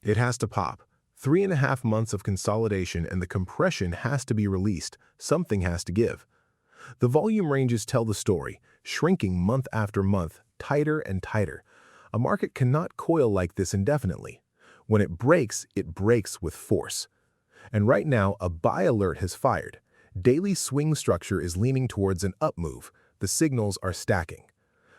It has to pop. 3.5 months of consolidation and the compression has to be released. Something has to give. The volume ranges tell the story, shrinking month after month, tighter and tighter. A market cannot coil like this indefinitely. When it breaks with force. And right now, a buy alert has fired. Daily swing structure is leaning towards an up move. The signals are stacking.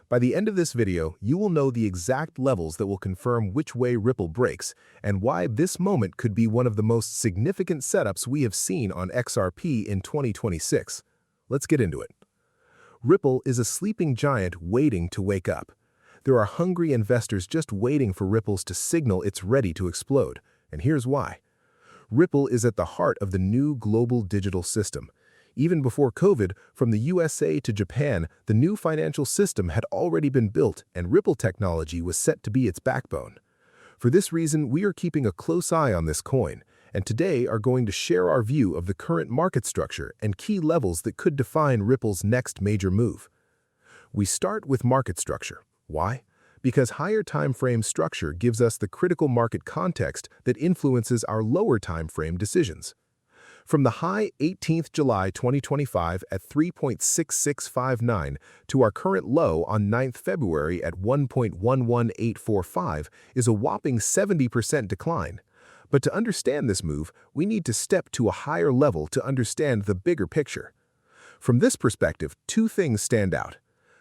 By the end of this video, you will know the exact levels that will confirm which way Ripple breaks and why this moment could be one of the most significant setups we have seen on XRP in 2026. Let's get into it. Ripple is a sleeping giant waiting to wake up. There are hungry investors just waiting for Ripples to signal it's ready to explode, and here's why. Ripple is at the heart of the new global digital system. Even before COVID, from the USA to Japan, the new financial system had already been built and Ripple technology was set to be its backbone. For this reason, we are keeping a close eye on this coin, and today are going to share our view of the current market structure and key levels that could define Ripple's next major move. We start with market structure. Why? Because higher time frame structure gives us the critical market context that influences our lower time frame decisions. From the high 18th July 2025 at 3.6659 to our current low on 9th February at 1.11845 is a whopping 70% decline. But to understand this move, we need to step to a higher level to understand the bigger picture. From this perspective, two things stand out.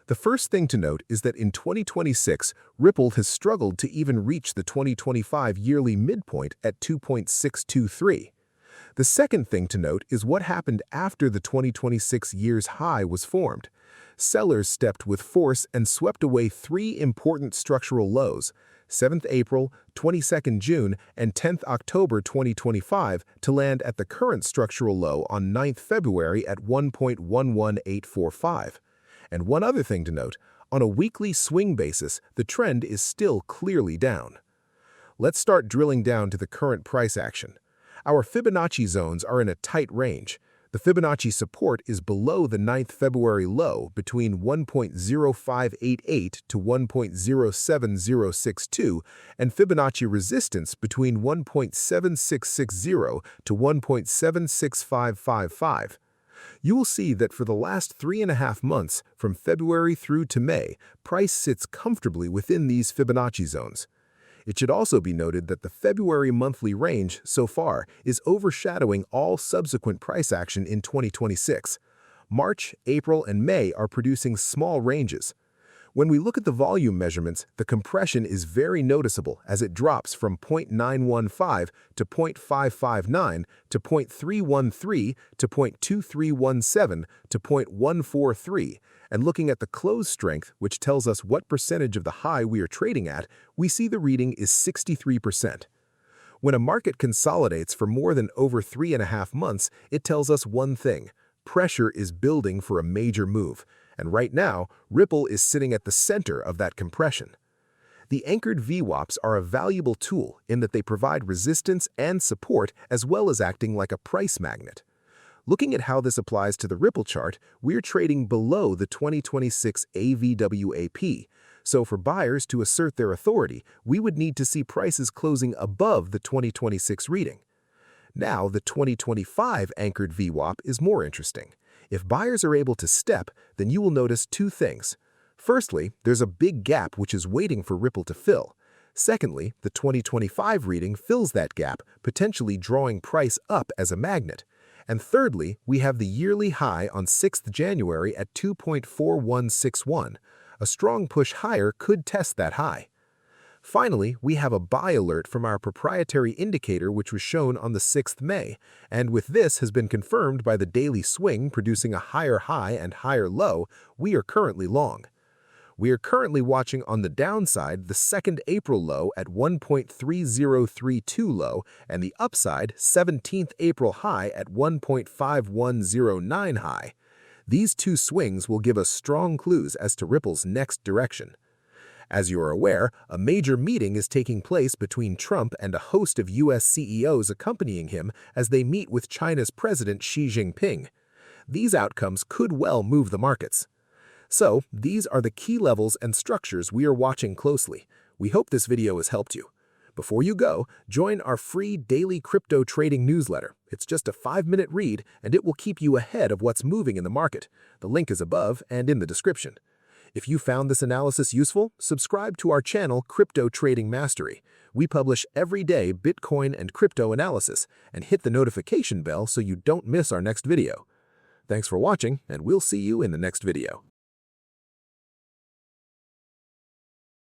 The first thing to note is that in 2026, Ripple has struggled to even reach the 2025 yearly midpoint at 2.623. The second thing to note is what happened after the 2026 year's high was formed. Sellers stepped with force and swept away three important structural lows, 7th April, 22nd June, and 10th October 2025 to land at the current structural low on 9th February at 1.11845. And one other thing to note, on a weekly swing basis, the trend is still clearly down. Let's start drilling down to the current price action. Our Fibonacci zones are in a tight range. The Fibonacci support is below the 9th February low between 1.0588 to 1.07062 and Fibonacci resistance between 1.7660 to 1.76555. You will see that for the last 3.5 months, from February through to May, price sits comfortably within these Fibonacci zones. It should also be noted that the February monthly range so far is overshadowing all subsequent price action in 2026. March, April, and May are producing small ranges. When we look at the volume measurements, the compression is very noticeable as it drops from 0.915 to 0.559 to 0.313 to 0.2317 to 0.143. And looking at the close strength, which tells us what percentage of the high we are trading at, we see the reading is 63%. When a market consolidates for more than over 3.5 months, it tells us one thing: pressure is building for a major move. And right now, Ripple is sitting at the center of that compression. The anchored VWAPs are a valuable tool in that they provide resistance and support as well as acting like a price magnet. Looking at how this applies to the Ripple chart, we're trading below the 2026 VWAP. So for buyers to assert their authority, we would need to see prices closing above the 2026 reading. Now, the 2025 anchored VWAP is more interesting. If buyers are able to step, then you will notice two things. Firstly, there's a big gap which is waiting for Ripple to fill. Secondly, the 2025 reading fills that gap, potentially drawing price up as a magnet. And thirdly, we have the yearly high on 6th January at 2.4161. A strong push higher could test that high. Finally, we have a buy alert from our proprietary indicator which was shown on the 6th May, and with this has been confirmed by the daily swing producing a higher high and higher low, we are currently long. We are currently watching on the downside the 2nd April low at 1.3032 low and the upside 17th April high at 1.5109 high. These two swings will give us strong clues as to Ripple's next direction. As you are aware, a major meeting is taking place between Trump and a host of U.S. CEOs accompanying him as they meet with China's President Xi Jinping. These outcomes could well move the markets. So, these are the key levels and structures we are watching closely. We hope this video has helped you. Before you go, join our free daily crypto trading newsletter. It's just a 5-minute read, and it will keep you ahead of what's moving in the market. The link is above and in the description. If you found this analysis useful, subscribe to our channel Crypto Trading Mastery. We publish every day Bitcoin and crypto analysis, and hit the notification bell so you don't miss our next video. Thanks for watching, and we'll see you in the next video.